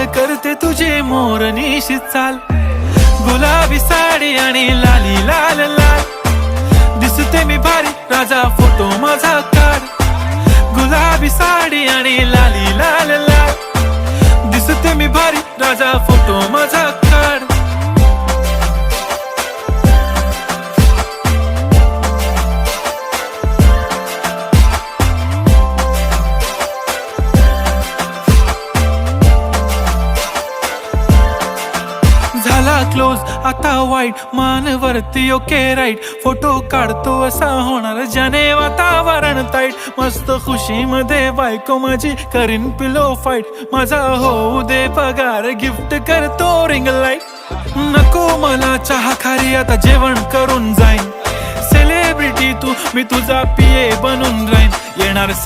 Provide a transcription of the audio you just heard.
कमाल करते तुझे मोरनीशी चाल, गुलाबी साडी आणि लाली लाल लाल, दिसते मी भारी राजा फोटो माझा काढ, गुलाबी साडी आणि लाली लाल लाल, दिसते मी भारी राजा फोटो माझा काढ. झाला क्लोज आता वाईट, मान वरती ओके राईट, फोटो काढतो असा होणार ज्याने वातावरण ताईट, मस्त खुशी मध्ये बायको माझी करीन पिलो फाईट, माझा होऊ दे पगार गिफ्ट करतो रिंग लाईट, नको मला चहा खारी आता जेवण करून जाईन, सेलिब्रिटी तू मी तुझा पिये बनून राहीन, येणार